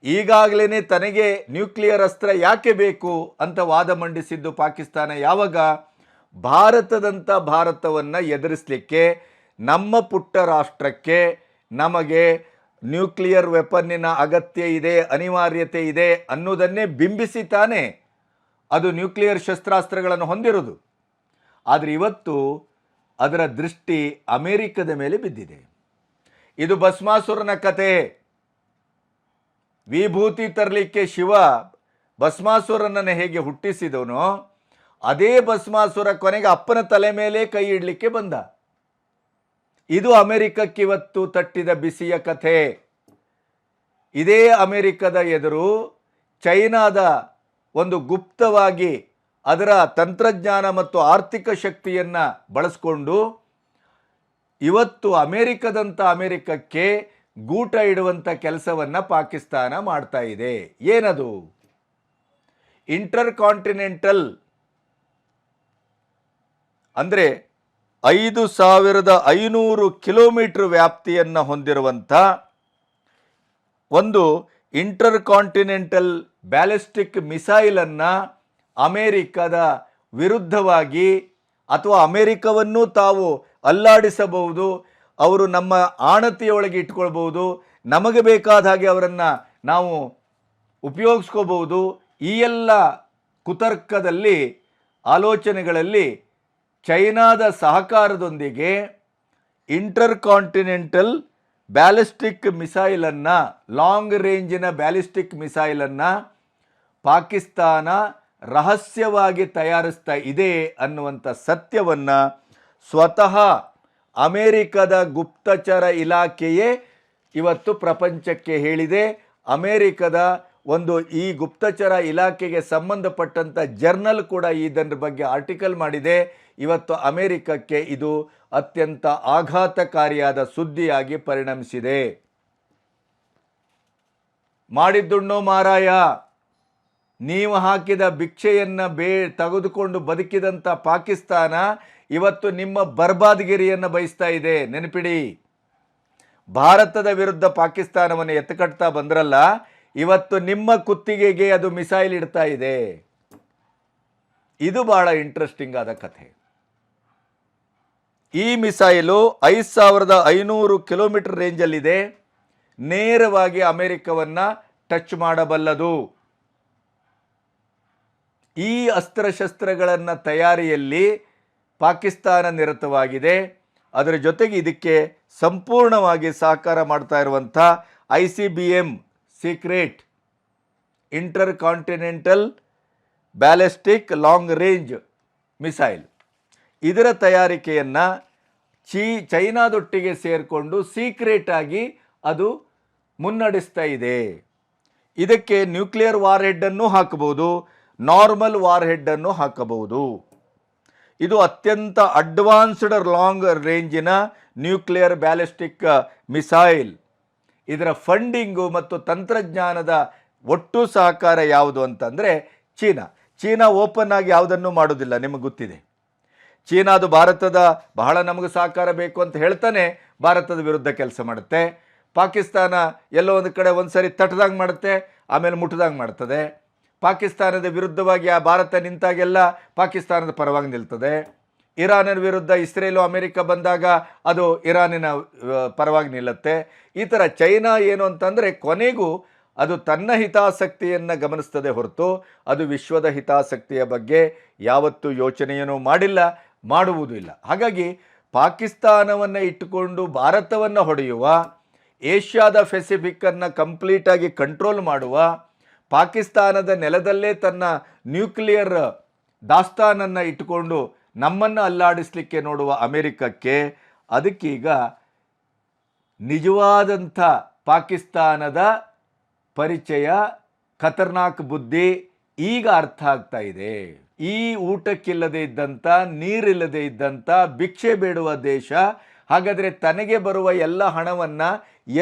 ಈಗಾಗಲೇ ತನಗೆ ನ್ಯೂಕ್ಲಿಯರ್ ಅಸ್ತ್ರ ಯಾಕೆ ಬೇಕು ಅಂತ ವಾದ ಮಂಡಿಸಿದ್ದು ಪಾಕಿಸ್ತಾನ ಯಾವಾಗ? ಭಾರತವನ್ನು ಎದುರಿಸಲಿಕ್ಕೆ ನಮ್ಮ ಪುಟ್ಟ ರಾಷ್ಟ್ರಕ್ಕೆ ನಮಗೆ ನ್ಯೂಕ್ಲಿಯರ್ ವೆಪನ್ನಿನ ಅಗತ್ಯ ಇದೆ, ಅನಿವಾರ್ಯತೆ ಇದೆ ಅನ್ನೋದನ್ನೇ ಬಿಂಬಿಸಿ ತಾನೇ ಅದು ನ್ಯೂಕ್ಲಿಯರ್ ಶಸ್ತ್ರಾಸ್ತ್ರಗಳನ್ನು ಹೊಂದಿರೋದು. ಆದರೆ ಇವತ್ತು ಅದರ ದೃಷ್ಟಿ ಅಮೆರಿಕದ ಮೇಲೆ ಬಿದ್ದಿದೆ. ಇದು ಭಸ್ಮಾಸುರನ ಕತೆ. ವಿಭೂತಿ ತರಲಿಕ್ಕೆ ಶಿವ ಭಸ್ಮಾಸುರನನ್ನು ಹೇಗೆ ಹುಟ್ಟಿಸಿದವನೋ ಅದೇ ಭಸ್ಮಾಸುರ ಕೊನೆಗೆ ಅಪ್ಪನ ತಲೆ ಮೇಲೆ ಕೈ ಇಡಲಿಕ್ಕೆ ಬಂದ. ಇದು ಅಮೆರಿಕಕ್ಕಿವತ್ತು ತಟ್ಟಿದ ಬಿಸಿಯ ಕಥೆ. ಇದೇ ಅಮೆರಿಕದ ಎದುರು ಚೈನಾದ ಒಂದು ಗುಪ್ತವಾಗಿ ಅದರ ತಂತ್ರಜ್ಞಾನ ಮತ್ತು ಆರ್ಥಿಕ ಶಕ್ತಿಯನ್ನು ಬಳಸಿಕೊಂಡು ಇವತ್ತು ಅಮೆರಿಕಕ್ಕೆ ಗೂಟ ಇಡುವಂಥ ಕೆಲಸವನ್ನು ಪಾಕಿಸ್ತಾನ ಮಾಡ್ತಾ ಇದೆ. ಏನದು? ಇಂಟರ್ ಕಾಂಟಿನೆಂಟಲ್ ಅಂದರೆ 5500 ಕಿಲೋಮೀಟರ್ ವ್ಯಾಪ್ತಿಯನ್ನು ಹೊಂದಿರುವಂಥ ಒಂದು ಇಂಟರ್ ಕಾಂಟಿನೆಂಟಲ್ ಬ್ಯಾಲಿಸ್ಟಿಕ್ ಮಿಸೈಲನ್ನು ಅಮೆರಿಕದ ವಿರುದ್ಧವಾಗಿ ಅಥವಾ ಅಮೆರಿಕವನ್ನು ತಾವು ಅಲ್ಲಾಡಿಸಬಹುದು, ಅವರು ನಮ್ಮ ಆಣತಿಯೊಳಗೆ ಇಟ್ಕೊಳ್ಬಹುದು, ನಮಗೆ ಬೇಕಾದ ಹಾಗೆ ಅವರನ್ನು ನಾವು ಉಪಯೋಗಿಸ್ಕೋಬಹುದು. ಈ ಎಲ್ಲ ಕುತರ್ಕದಲ್ಲಿ ಆಲೋಚನೆಗಳಲ್ಲಿ ಚೈನಾದ ಸಹಕಾರದೊಂದಿಗೆ ಇಂಟರ್ ಕಾಂಟಿನೆಂಟಲ್ ಬ್ಯಾಲಿಸ್ಟಿಕ್ ಮಿಸೈಲನ್ನು, ಲಾಂಗ್ ರೇಂಜಿನ ಬ್ಯಾಲಿಸ್ಟಿಕ್ ಮಿಸೈಲನ್ನು ಪಾಕಿಸ್ತಾನ ರಹಸ್ಯವಾಗಿ ತಯಾರಿಸ್ತಾ ಇದೆ ಅನ್ನುವಂಥ ಸತ್ಯವನ್ನು ಸ್ವತಃ ಅಮೆರಿಕದ ಗುಪ್ತಚರ ಇಲಾಖೆಯೇ ಇವತ್ತು ಪ್ರಪಂಚಕ್ಕೆ ಹೇಳಿದೆ. ಅಮೆರಿಕದ ಒಂದು ಈ ಗುಪ್ತಚರ ಇಲಾಖೆಗೆ ಸಂಬಂಧಪಟ್ಟಂಥ ಜರ್ನಲ್ ಕೂಡ ಇದರ ಬಗ್ಗೆ ಆರ್ಟಿಕಲ್ ಮಾಡಿದೆ. ಇವತ್ತು ಅಮೆರಿಕಕ್ಕೆ ಇದು ಅತ್ಯಂತ ಆಘಾತಕಾರಿಯಾದ ಸುದ್ದಿಯಾಗಿ ಪರಿಣಮಿಸಿದೆ. ಮಾಡಿದ್ದುಣ್ಣೋ ಮಾರಾಯ, ನೀವು ಹಾಕಿದ ಭಿಕ್ಷೆಯನ್ನು ತೆಗೆದುಕೊಂಡು ಬದುಕಿದಂಥ ಪಾಕಿಸ್ತಾನ ಇವತ್ತು ನಿಮ್ಮ ಬರ್ಬಾದ್ಗಿರಿಯನ್ನು ಬಯಸ್ತಾ ಇದೆ. ನೆನಪಿಡಿ, ಭಾರತದ ವಿರುದ್ಧ ಪಾಕಿಸ್ತಾನವನ್ನು ಎತ್ತಕಟ್ತಾ ಬಂದ್ರಲ್ಲ, ಇವತ್ತು ನಿಮ್ಮ ಕುತ್ತಿಗೆಗೆ ಅದು ಮಿಸೈಲ್ ಇಡ್ತಾ ಇದೆ. ಇದು ಬಹಳ ಇಂಟ್ರೆಸ್ಟಿಂಗ್ ಆದ ಕಥೆ. ಈ ಮಿಸೈಲು 5500 ಕಿಲೋಮೀಟರ್ ರೇಂಜಲ್ಲಿದೆ. ನೇರವಾಗಿ ಅಮೆರಿಕವನ್ನು ಟಚ್ ಮಾಡಬಲ್ಲದು. ಈ ಅಸ್ತ್ರಶಸ್ತ್ರಗಳನ್ನು ತಯಾರಿಯಲ್ಲಿ ಪಾಕಿಸ್ತಾನ ನಿರತವಾಗಿದೆ. ಅದರ ಜೊತೆಗೆ ಇದಕ್ಕೆ ಸಂಪೂರ್ಣವಾಗಿ ಸಹಕಾರ ಮಾಡ್ತಾ ಇರುವಂಥ ICBM secret inter continental ballistic long range missile, ಇದರ ತಯಾರಿಕೆಯನ್ನು ಚೈನಾದೊಟ್ಟಿಗೆ ಸೇರಿಕೊಂಡು ಸೀಕ್ರೆಟ್ ಆಗಿ ಅದು ಮುನ್ನಡೆಸ್ತಾ ಇದೆ. ಇದಕ್ಕೆ ನ್ಯೂಕ್ಲಿಯರ್ ವಾರ್ ಹೆಡ್ಡನ್ನು ಹಾಕಬಹುದು, ನಾರ್ಮಲ್ ವಾರ್ ಹೆಡ್ಡನ್ನು ಹಾಕಬಹುದು. ಇದು ಅತ್ಯಂತ ಅಡ್ವಾನ್ಸ್ಡ್ ಲಾಂಗ್ ರೇಂಜಿನ ನ್ಯೂಕ್ಲಿಯರ್ ಬ್ಯಾಲಿಸ್ಟಿಕ್ ಮಿಸೈಲ್. ಇದರ ಫಂಡಿಂಗು ಮತ್ತು ತಂತ್ರಜ್ಞಾನದ ಒಟ್ಟು ಸಹಕಾರ ಯಾವುದು ಅಂತಂದರೆ ಚೀನಾ ಓಪನ್ ಆಗಿ ಯಾವುದನ್ನು ಮಾಡೋದಿಲ್ಲ, ನಿಮಗೆ ಗೊತ್ತಿದೆ. ಚೀನಾದು ಭಾರತದ ಬಹಳ ನಮಗೆ ಸಹಕಾರ ಬೇಕು ಅಂತ ಹೇಳ್ತಾನೆ ಭಾರತದ ವಿರುದ್ಧ ಕೆಲಸ ಮಾಡುತ್ತೆ. ಪಾಕಿಸ್ತಾನ ಎಲ್ಲೋ ಒಂದು ಕಡೆ ಒಂದು ಸರಿ ತಟ್ಟದಂಗೆ ಮಾಡುತ್ತೆ, ಆಮೇಲೆ ಮುಟ್ಟದಂಗೆ ಮಾಡ್ತದೆ. ಪಾಕಿಸ್ತಾನದ ವಿರುದ್ಧವಾಗಿ ಆ ಭಾರತ ನಿಂತಾಗೆಲ್ಲ ಪಾಕಿಸ್ತಾನದ ಪರವಾಗಿ ನಿಲ್ತದೆ. ಇರಾನಿನ ವಿರುದ್ಧ ಇಸ್ರೇಲು ಅಮೆರಿಕ ಬಂದಾಗ ಅದು ಇರಾನಿನ ಪರವಾಗಿ ನಿಲ್ಲುತ್ತೆ. ಈ ಥರ ಚೈನಾ ಏನು ಅಂತಂದರೆ ಕೊನೆಗೂ ಅದು ತನ್ನ ಹಿತಾಸಕ್ತಿಯನ್ನು ಗಮನಿಸ್ತದೆ ಹೊರತು ಅದು ವಿಶ್ವದ ಹಿತಾಸಕ್ತಿಯ ಬಗ್ಗೆ ಯಾವತ್ತೂ ಯೋಚನೆಯನ್ನು ಮಾಡಿಲ್ಲ, ಮಾಡುವುದೂ ಇಲ್ಲ. ಹಾಗಾಗಿ ಪಾಕಿಸ್ತಾನವನ್ನು ಇಟ್ಟುಕೊಂಡು ಭಾರತವನ್ನು ಹೊಡೆಯುವ, ಏಷ್ಯಾದ ಪೆಸಿಫಿಕ್ಕನ್ನು ಕಂಪ್ಲೀಟಾಗಿ ಕಂಟ್ರೋಲ್ ಮಾಡುವ, ಪಾಕಿಸ್ತಾನದ ನೆಲದಲ್ಲೇ ತನ್ನ ನ್ಯೂಕ್ಲಿಯರ್ ದಾಸ್ತಾನನ್ನು ಇಟ್ಟುಕೊಂಡು ನಮ್ಮನ್ನು ಅಲ್ಲಾಡಿಸಲಿಕ್ಕೆ ನೋಡುವ ಅಮೆರಿಕಕ್ಕೆ ಅದಕ್ಕೀಗ ನಿಜವಾದಂಥ ಪಾಕಿಸ್ತಾನದ ಪರಿಚಯ, ಖತರ್ನಾಕ್ ಬುದ್ಧಿ ಈಗ ಅರ್ಥ ಆಗ್ತಾ ಇದೆ. ಈ ಊಟಕ್ಕಿಲ್ಲದೆ ಇದ್ದಂಥ, ನೀರಿಲ್ಲದೆ ಇದ್ದಂಥ, ಭಿಕ್ಷೆ ಬೇಡುವ ದೇಶ ಹಾಗಾದರೆ ತನಗೆ ಬರುವ ಎಲ್ಲ ಹಣವನ್ನು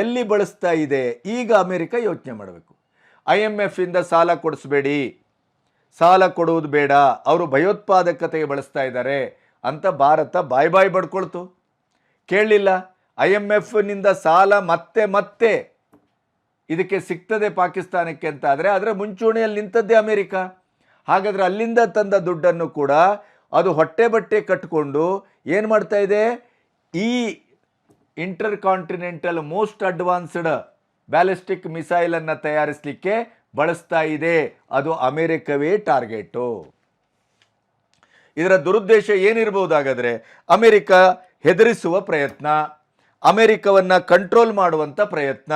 ಎಲ್ಲಿ ಬಳಸ್ತಾ ಇದೆ? ಈಗ ಅಮೆರಿಕ ಯೋಚನೆ ಮಾಡಬೇಕು. IMF ಇಂದ ಸಾಲ ಕೊಡಿಸ್ಬೇಡಿ, ಸಾಲ ಕೊಡುವುದು ಬೇಡ, ಅವರು ಭಯೋತ್ಪಾದಕತೆಗೆ ಬಳಸ್ತಾ ಇದ್ದಾರೆ ಅಂತ ಭಾರತ ಬಾಯ್ ಬಡ್ಕೊಳ್ತು. ಕೇಳಲಿಲ್ಲ. IMFನಿಂದ ಸಾಲ ಮತ್ತೆ ಇದಕ್ಕೆ ಸಿಗ್ತದೆ ಪಾಕಿಸ್ತಾನಕ್ಕೆ ಅಂತ ಆದರೆ ಅದರ ಮುಂಚೂಣಿಯಲ್ಲಿ ನಿಂತದ್ದೇ ಅಮೆರಿಕ. ಹಾಗಾದರೆ ಅಲ್ಲಿಂದ ತಂದ ದುಡ್ಡನ್ನು ಕೂಡ ಅದು ಹೊಟ್ಟೆ ಬಟ್ಟೆ ಕಟ್ಟಿಕೊಂಡು ಏನು ಮಾಡ್ತಾ ಇದೆ? ಈ intercontinental most advanced ballistic ಮಿಸೈಲನ್ನು ತಯಾರಿಸಲಿಕ್ಕೆ ಬಳಸ್ತಾ ಇದೆ. ಅದು ಅಮೆರಿಕವೇ ಟಾರ್ಗೆಟು. ಇದರ ದುರುದ್ದೇಶ ಏನಿರ್ಬೋದಾಗಾದರೆ ಅಮೆರಿಕ ಹೆದರಿಸುವ ಪ್ರಯತ್ನ, ಅಮೆರಿಕವನ್ನು ಕಂಟ್ರೋಲ್ ಮಾಡುವಂಥ ಪ್ರಯತ್ನ,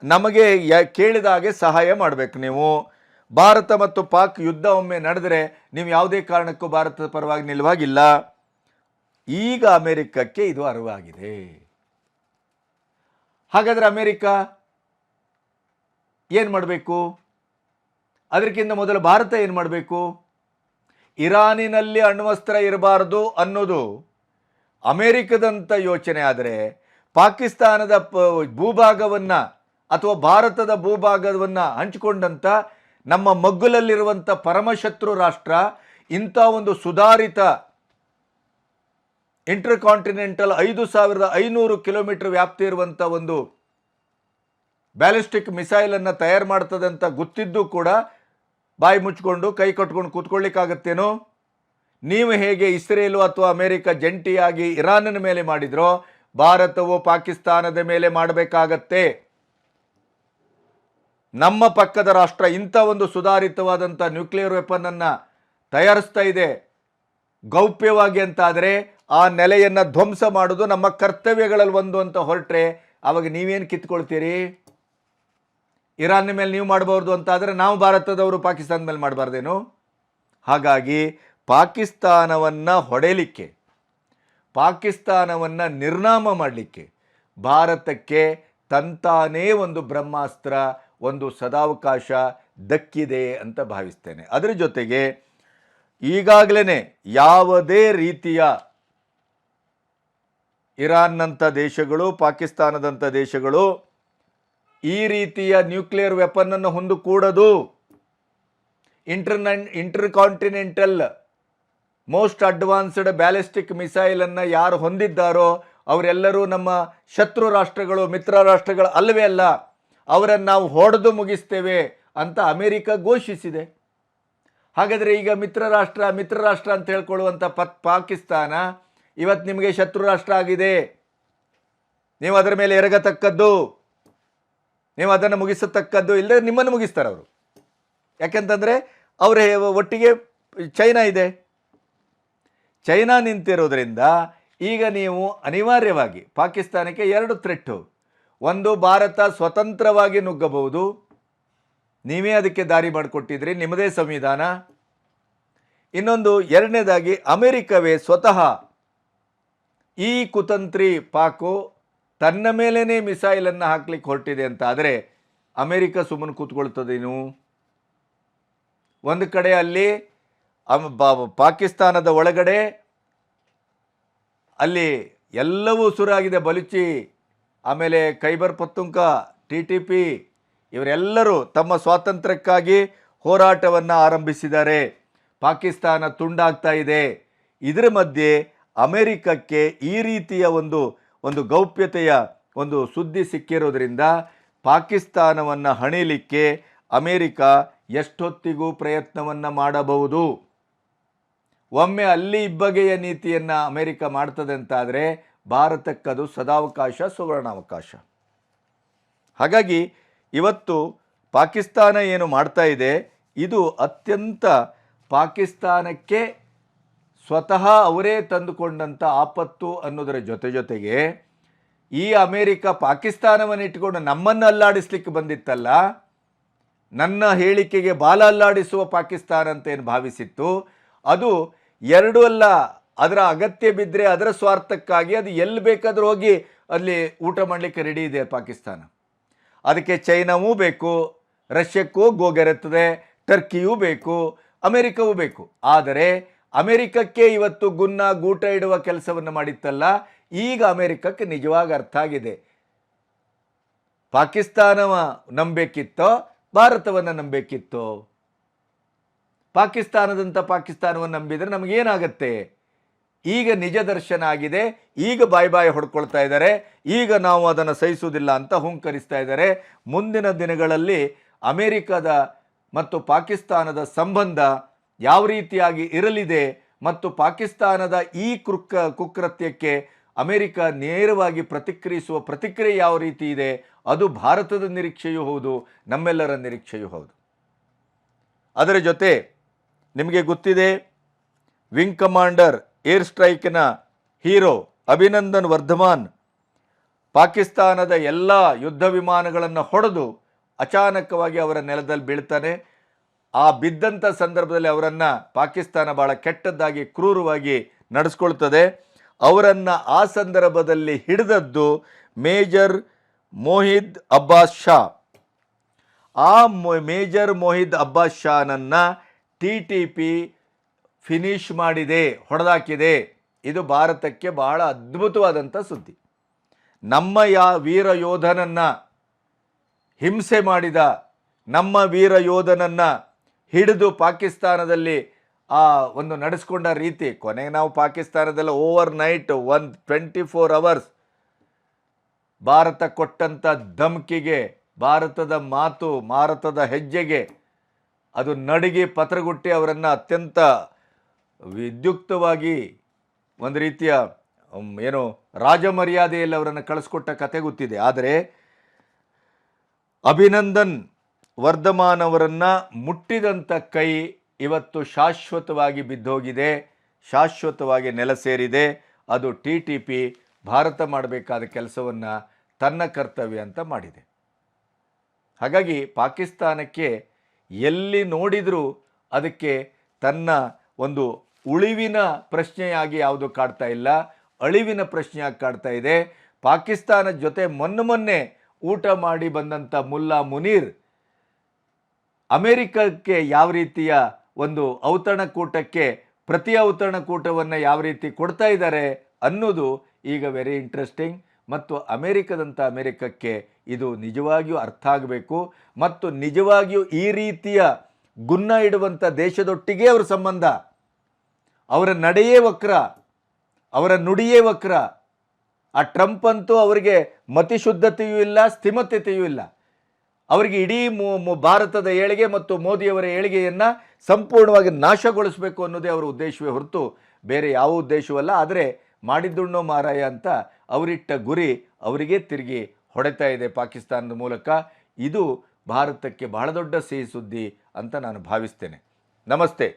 ನಮಗೆ ಕೇಳಿದಾಗೆ ಸಹಾಯ ಮಾಡಬೇಕು ನೀವು. ಭಾರತ ಮತ್ತು ಪಾಕ್ ಯುದ್ಧ ಒಮ್ಮೆ ನಡೆದರೆ ನೀವು ಯಾವುದೇ ಕಾರಣಕ್ಕೂ ಭಾರತದ ಪರವಾಗಿ ನಿಲ್ಲುವಾಗಿಲ್ಲ. ಈಗ ಅಮೆರಿಕಕ್ಕೆ ಇದು ಅರಿವಾಗಿದೆ. ಹಾಗಾದರೆ ಅಮೆರಿಕ ಏನು ಮಾಡಬೇಕು? ಅದಕ್ಕಿಂತ ಮೊದಲು ಭಾರತ ಏನು ಮಾಡಬೇಕು? ಇರಾನಿನಲ್ಲಿ ಅಣ್ವಸ್ತ್ರ ಇರಬಾರ್ದು ಅನ್ನೋದು ಅಮೆರಿಕದಂಥ ಯೋಚನೆ ಆದರೆ ಪಾಕಿಸ್ತಾನದ ಭೂಭಾಗವನ್ನು ಅಥವಾ ಭಾರತದ ಭೂಭಾಗವನ್ನು ಹಂಚಿಕೊಂಡಂಥ ನಮ್ಮ ಮಗ್ಗುಲಲ್ಲಿರುವಂಥ ಪರಮಶತ್ರು ರಾಷ್ಟ್ರ ಇಂಥ ಒಂದು ಸುಧಾರಿತ ಇಂಟರ್ ಕಾಂಟಿನೆಂಟಲ್ 5500 ಕಿಲೋಮೀಟರ್ ವ್ಯಾಪ್ತಿ ಇರುವಂಥ ಒಂದು ಬ್ಯಾಲಿಸ್ಟಿಕ್ ಮಿಸೈಲನ್ನು ತಯಾರು ಮಾಡ್ತದೆ ಅಂತ ಗೊತ್ತಿದ್ದು ಕೂಡ ಬಾಯಿ ಮುಚ್ಕೊಂಡು ಕೈ ಕಟ್ಕೊಂಡು ಕೂತ್ಕೊಳ್ಳಿಕ್ಕಾಗತ್ತೇನೋ? ನೀವು ಹೇಗೆ ಇಸ್ರೇಲು ಅಥವಾ ಅಮೆರಿಕ ಜಂಟಿಯಾಗಿ ಇರಾನಿನ ಮೇಲೆ ಮಾಡಿದ್ರೋ ಭಾರತವು ಪಾಕಿಸ್ತಾನದ ಮೇಲೆ ಮಾಡಬೇಕಾಗತ್ತೆ. ನಮ್ಮ ಪಕ್ಕದ ರಾಷ್ಟ್ರ ಇಂಥ ಒಂದು ಸುಧಾರಿತವಾದಂಥ ನ್ಯೂಕ್ಲಿಯರ್ ವೆಪನನ್ನು ತಯಾರಿಸ್ತಾ ಇದೆ ಗೌಪ್ಯವಾಗಿ ಅಂತಾದರೆ ಆ ನೆಲೆಯನ್ನು ಧ್ವಂಸ ಮಾಡೋದು ನಮ್ಮ ಕರ್ತವ್ಯಗಳಲ್ಲಿ ಒಂದು ಅಂತ ಹೊರಟ್ರೆ ಆವಾಗ ನೀವೇನು ಕಿತ್ಕೊಳ್ತೀರಿ? ಇರಾನ್ ಮೇಲೆ ನೀವು ಮಾಡಬಾರ್ದು ಅಂತಾದರೆ ನಾವು ಭಾರತದವರು ಪಾಕಿಸ್ತಾನದ ಮೇಲೆ ಮಾಡಬಾರ್ದೇನು? ಹಾಗಾಗಿ ಪಾಕಿಸ್ತಾನವನ್ನು ಹೊಡೆಯಲಿಕ್ಕೆ, ಪಾಕಿಸ್ತಾನವನ್ನು ನಿರ್ನಾಮ ಮಾಡಲಿಕ್ಕೆ ಭಾರತಕ್ಕೆ ತಂತಾನೇ ಒಂದು ಬ್ರಹ್ಮಾಸ್ತ್ರ, ಒಂದು ಸದಾವಕಾಶ ದಕ್ಕಿದೆ ಅಂತ ಭಾವಿಸ್ತೇನೆ. ಅದರ ಜೊತೆಗೆ ಈಗಾಗಲೇ ಯಾವುದೇ ರೀತಿಯ ಇರಾನ್ನಂಥ ದೇಶಗಳು, ಪಾಕಿಸ್ತಾನದಂಥ ದೇಶಗಳು ಈ ರೀತಿಯ ನ್ಯೂಕ್ಲಿಯರ್ ವೆಪನನ್ನು ಹೊಂದಿಕೂಡದು. Intercontinental most advanced ballistic ಮಿಸೈಲನ್ನು ಯಾರು ಹೊಂದಿದ್ದಾರೋ ಅವರೆಲ್ಲರೂ ನಮ್ಮ ಶತ್ರು ರಾಷ್ಟ್ರಗಳು, ಮಿತ್ರ ರಾಷ್ಟ್ರಗಳು ಅಲ್ಲವೇ ಅಲ್ಲ, ಅವರನ್ನು ನಾವು ಹೊಡೆದು ಮುಗಿಸ್ತೇವೆ ಅಂತ ಅಮೆರಿಕ ಘೋಷಿಸಿದೆ. ಹಾಗಾದರೆ ಈಗ ಮಿತ್ರ ರಾಷ್ಟ್ರ ಅಂತ ಹೇಳ್ಕೊಳ್ಳುವಂಥ ಪಾಕಿಸ್ತಾನ ಇವತ್ತು ನಿಮಗೆ ಶತ್ರು ರಾಷ್ಟ್ರ ಆಗಿದೆ. ನೀವು ಅದರ ಮೇಲೆ ಎರಗತಕ್ಕದ್ದು, ನೀವು ಅದನ್ನು ಮುಗಿಸತಕ್ಕದ್ದು, ಇಲ್ಲದೆ ನಿಮ್ಮನ್ನು ಮುಗಿಸ್ತಾರೆ ಅವರು. ಯಾಕೆಂತಂದರೆ ಅವರ ಒಟ್ಟಿಗೆ ಚೈನಾ ಇದೆ. ಚೈನಾ ನಿಂತಿರೋದ್ರಿಂದ ಈಗ ನೀವು ಅನಿವಾರ್ಯವಾಗಿ ಪಾಕಿಸ್ತಾನಕ್ಕೆ 2 ಥ್ರೆಟ್ಟು. ಒಂದು, ಭಾರತ ಸ್ವತಂತ್ರವಾಗಿ ನುಗ್ಗಬಹುದು, ನೀವೇ ಅದಕ್ಕೆ ದಾರಿ ಮಾಡಿಕೊಟ್ಟಿದ್ರಿ, ನಿಮ್ಮದೇ ಸಂವಿಧಾನ. ಇನ್ನೊಂದು, ಎರಡನೇದಾಗಿ ಅಮೆರಿಕವೇ ಸ್ವತಃ ಈ ಕುತಂತ್ರಿ ಪಾಕು ತನ್ನ ಮೇಲೇ ಮಿಸೈಲನ್ನು ಹಾಕ್ಲಿಕ್ಕೆ ಹೊರಟಿದೆ ಅಂತ ಆದರೆ ಅಮೆರಿಕ ಸುಮ್ಮನೆ ಕೂತ್ಕೊಳ್ತದೇನು? ಒಂದು ಕಡೆ ಅಲ್ಲಿ ಪಾಕಿಸ್ತಾನದ ಒಳಗಡೆ ಅಲ್ಲಿ ಎಲ್ಲವೂ ಸುರಾಗಿದೆ. ಬಲೂಚಿ, ಆಮೇಲೆ ಖೈಬರ್ ಪಖ್ತೂನ್ಖಾ, TTP ಇವರೆಲ್ಲರೂ ತಮ್ಮ ಸ್ವಾತಂತ್ರ್ಯಕ್ಕಾಗಿ ಹೋರಾಟವನ್ನು ಆರಂಭಿಸಿದ್ದಾರೆ. ಪಾಕಿಸ್ತಾನ ತುಂಡಾಗ್ತಾ ಇದೆ. ಇದರ ಮಧ್ಯೆ ಅಮೆರಿಕಕ್ಕೆ ಈ ರೀತಿಯ ಒಂದು ಗೌಪ್ಯತೆಯ ಒಂದು ಸುದ್ದಿ ಸಿಕ್ಕಿರೋದ್ರಿಂದ ಪಾಕಿಸ್ತಾನವನ್ನು ಹಣಿಲಿಕ್ಕೆ ಅಮೆರಿಕ ಎಷ್ಟೊತ್ತಿಗೂ ಪ್ರಯತ್ನವನ್ನು ಮಾಡಬಹುದು. ಒಮ್ಮೆ ಅಲ್ಲಿ ಇಬ್ಬಗೆಯ ನೀತಿಯನ್ನು ಅಮೆರಿಕ ಮಾಡ್ತದೆ ಅಂತಾದರೆ ಭಾರತಕ್ಕದು ಸದಾವಕಾಶ, ಸುವರ್ಣಾವಕಾಶ. ಹಾಗಾಗಿ ಇವತ್ತು ಪಾಕಿಸ್ತಾನ ಏನು ಮಾಡ್ತಾ ಇದೆ, ಇದು ಅತ್ಯಂತ ಪಾಕಿಸ್ತಾನಕ್ಕೆ ಸ್ವತಃ ಅವರೇ ತಂದುಕೊಂಡಂಥ ಆಪತ್ತು ಅನ್ನೋದರ ಜೊತೆಗೆ ಈ ಅಮೆರಿಕ ಪಾಕಿಸ್ತಾನವನ್ನು ಇಟ್ಟುಕೊಂಡು ನಮ್ಮನ್ನು ಅಲ್ಲಾಡಿಸ್ಲಿಕ್ಕೆ ಬಂದಿತ್ತಲ್ಲ, ನನ್ನ ಹೇಳಿಕೆಗೆ ಬಾಲ ಅಲ್ಲಾಡಿಸುವ ಪಾಕಿಸ್ತಾನ ಅಂತ ಏನು ಭಾವಿಸಿತ್ತು, ಅದು ಎರಡೂ ಅಲ್ಲ, ಅದರ ಅಗತ್ಯ ಬಿದ್ದರೆ ಅದರ ಸ್ವಾರ್ಥಕ್ಕಾಗಿ ಅದು ಎಲ್ಲಿ ಬೇಕಾದರೂ ಹೋಗಿ ಅಲ್ಲಿ ಊಟ ಮಾಡಲಿಕ್ಕೆ ರೆಡಿ ಇದೆ ಪಾಕಿಸ್ತಾನ. ಅದಕ್ಕೆ ಚೈನಾವೂ ಬೇಕು, ರಷ್ಯಕ್ಕೂ ಗೋಗೆರೆತ್ತದೆ, ಟರ್ಕಿಯೂ ಬೇಕು, ಅಮೆರಿಕವೂ ಬೇಕು. ಆದರೆ ಅಮೆರಿಕಕ್ಕೆ ಇವತ್ತು ಗೂಟ ಇಡುವ ಕೆಲಸವನ್ನು ಮಾಡಿತ್ತಲ್ಲ, ಈಗ ಅಮೆರಿಕಕ್ಕೆ ನಿಜವಾಗಿ ಅರ್ಥ ಆಗಿದೆ. ಪಾಕಿಸ್ತಾನವ ನಂಬೇಕಿತ್ತೋ ಭಾರತವನ್ನು ನಂಬೇಕಿತ್ತೋ? ಪಾಕಿಸ್ತಾನವನ್ನು ನಂಬಿದರೆ ನಮಗೇನಾಗತ್ತೆ? ಈಗ ನಿಜ ದರ್ಶನ ಆಗಿದೆ. ಈಗ ಬಾಯಿ ಹೊಡ್ಕೊಳ್ತಾ ಇದ್ದಾರೆ. ಈಗ ನಾವು ಅದನ್ನು ಸಹಿಸುವುದಿಲ್ಲ ಅಂತ ಹುಂಕರಿಸ್ತಾ ಇದ್ದಾರೆ. ಮುಂದಿನ ದಿನಗಳಲ್ಲಿ ಅಮೆರಿಕದ ಮತ್ತು ಪಾಕಿಸ್ತಾನದ ಸಂಬಂಧ ಯಾವ ರೀತಿಯಾಗಿ ಇರಲಿದೆ ಮತ್ತು ಪಾಕಿಸ್ತಾನದ ಈ ಕುಕೃತ್ಯಕ್ಕೆ ಅಮೆರಿಕ ನೇರವಾಗಿ ಪ್ರತಿಕ್ರಿಯಿಸುವ ಪ್ರತಿಕ್ರಿಯೆ ಯಾವ ರೀತಿ ಇದೆ, ಅದು ಭಾರತದ ನಿರೀಕ್ಷೆಯೂ ಹೌದು, ನಮ್ಮೆಲ್ಲರ ನಿರೀಕ್ಷೆಯೂ ಹೌದು. ಅದರ ಜೊತೆ ನಿಮಗೆ ಗೊತ್ತಿದೆ, ವಿಂಗ್ ಕಮಾಂಡರ್ ಏರ್ ಸ್ಟ್ರೈಕ್ನ ಹೀರೋ ಅಭಿನಂದನ್ ವರ್ಧಮಾನ್ ಪಾಕಿಸ್ತಾನದ ಎಲ್ಲ ಯುದ್ಧ ವಿಮಾನಗಳನ್ನು ಹೊಡೆದು ಅಚಾನಕವಾಗಿ ಅವರ ನೆಲದಲ್ಲಿ ಬೀಳ್ತಾನೆ. ಆ ಬಿದ್ದಂಥ ಸಂದರ್ಭದಲ್ಲಿ ಅವರನ್ನು ಪಾಕಿಸ್ತಾನ ಭಾಳ ಕೆಟ್ಟದ್ದಾಗಿ ಕ್ರೂರವಾಗಿ ನಡೆಸ್ಕೊಳ್ತದೆ. ಅವರನ್ನು ಆ ಸಂದರ್ಭದಲ್ಲಿ ಹಿಡಿದದ್ದು ಮೇಜರ್ ಮೊಹಿದ್ ಅಬ್ಬಾಸ್ ಶಾ. ಆ ಮೇಜರ್ ಮೊಹಿದ್ ಅಬ್ಬಾಸ್ ಶಾನನ್ನು TTP ಫಿನಿಶ್ ಮಾಡಿದೆ, ಹೊಡೆದಾಕಿದೆ. ಇದು ಭಾರತಕ್ಕೆ ಬಹಳ ಅದ್ಭುತವಾದಂಥ ಸುದ್ದಿ. ನಮ್ಮ ವೀರ ಯೋಧನನ್ನು ಹಿಂಸೆ ಮಾಡಿದ ನಮ್ಮ ವೀರ ಯೋಧನನ್ನು ಹಿಡಿದು ಪಾಕಿಸ್ತಾನದಲ್ಲಿ ಆ ಒಂದು ನಡೆಸ್ಕೊಂಡ ರೀತಿ, ಕೊನೆಗೆ ನಾವು ಪಾಕಿಸ್ತಾನದಲ್ಲಿ ಓವರ್ ನೈಟ್ 24 hours ಭಾರತ ಕೊಟ್ಟಂಥ ಧಮ್ಕಿಗೆ, ಭಾರತದ ಮಾತು, ಭಾರತದ ಹೆಜ್ಜೆಗೆ ಅದು ನಡುಗಿ ಪತ್ರಗುಟ್ಟಿ ಅವರನ್ನು ಅತ್ಯಂತ ವಿದ್ಯುಕ್ತವಾಗಿ ಒಂದು ರೀತಿಯ ರಾಜಮರ್ಯಾದೆಯಲ್ಲಿ ಅವರನ್ನು ಕಳಿಸ್ಕೊಟ್ಟ ಕತೆ ಗೊತ್ತಿದೆ. ಆದರೆ ಅಭಿನಂದನ್ ವರ್ಧಮಾನ್ ಅವರನ್ನು ಮುಟ್ಟಿದಂಥ ಕೈ ಇವತ್ತು ಶಾಶ್ವತವಾಗಿ ಬಿದ್ದೋಗಿದೆ, ಶಾಶ್ವತವಾಗಿ ನೆಲ ಸೇರಿದೆ. ಅದು TTP ಭಾರತ ಮಾಡಬೇಕಾದ ಕೆಲಸವನ್ನು ತನ್ನ ಕರ್ತವ್ಯ ಅಂತ ಮಾಡಿದೆ. ಹಾಗಾಗಿ ಪಾಕಿಸ್ತಾನಕ್ಕೆ ಎಲ್ಲಿ ನೋಡಿದರೂ ಅದಕ್ಕೆ ತನ್ನ ಒಂದು ಉಳಿವಿನ ಪ್ರಶ್ನೆಯಾಗಿ ಯಾವುದು ಕಾಡ್ತಾ ಇಲ್ಲ, ಅಳಿವಿನ ಪ್ರಶ್ನೆಯಾಗಿ ಕಾಡ್ತಾ ಇದೆ. ಪಾಕಿಸ್ತಾನದ ಜೊತೆ ಮೊನ್ನೆ ಊಟ ಮಾಡಿ ಬಂದಂಥ ಮುಲ್ಲಾ ಮುನೀರ್ ಅಮೆರಿಕಕ್ಕೆ ಯಾವ ರೀತಿಯ ಒಂದು ಔತಣಕೂಟಕ್ಕೆ ಪ್ರತಿ ಔತಣಕೂಟವನ್ನು ಯಾವ ರೀತಿ ಕೊಡ್ತಾ ಇದ್ದಾರೆ ಅನ್ನೋದು ಈಗ ವೆರಿ ಇಂಟ್ರೆಸ್ಟಿಂಗ್. ಮತ್ತು ಅಮೆರಿಕಕ್ಕೆ ಇದು ನಿಜವಾಗಿಯೂ ಅರ್ಥ ಆಗಬೇಕು. ಮತ್ತು ನಿಜವಾಗಿಯೂ ಈ ರೀತಿಯ ಗುನ್ನ ಇಡುವಂಥ ದೇಶದೊಟ್ಟಿಗೆ ಅವರ ಸಂಬಂಧ, ಅವರ ನಡೆಯೇ ವಕ್ರ, ಅವರ ನುಡಿಯೇ ವಕ್ರ. ಆ ಟ್ರಂಪ್ ಅಂತೂ ಅವರಿಗೆ ಮತಿಶುದ್ಧತೆಯೂ ಇಲ್ಲ, ಸ್ಥಿಮತೆಯೂ ಇಲ್ಲ. ಅವರಿಗೆ ಇಡೀ ಭಾರತದ ಏಳಿಗೆ ಮತ್ತು ಮೋದಿಯವರ ಏಳಿಗೆಯನ್ನು ಸಂಪೂರ್ಣವಾಗಿ ನಾಶಗೊಳಿಸಬೇಕು ಅನ್ನೋದೇ ಅವರ ಉದ್ದೇಶವೇ ಹೊರತು ಬೇರೆ ಯಾವ ಉದ್ದೇಶವಲ್ಲ. ಆದರೆ ಮಾಡಿದ್ದುಣ್ಣೋ ಮಾರಾಯ ಅಂತ ಅವರಿಟ್ಟ ಗುರಿ ಅವರಿಗೆ ತಿರುಗಿ ಹೊಡೆತಾ ಇದೆ ಪಾಕಿಸ್ತಾನದ ಮೂಲಕ. ಇದು ಭಾರತಕ್ಕೆ ಬಹಳ ದೊಡ್ಡ ಸಿಹಿ ಸುದ್ದಿ ಅಂತ ನಾನು ಭಾವಿಸ್ತೇನೆ. ನಮಸ್ತೆ.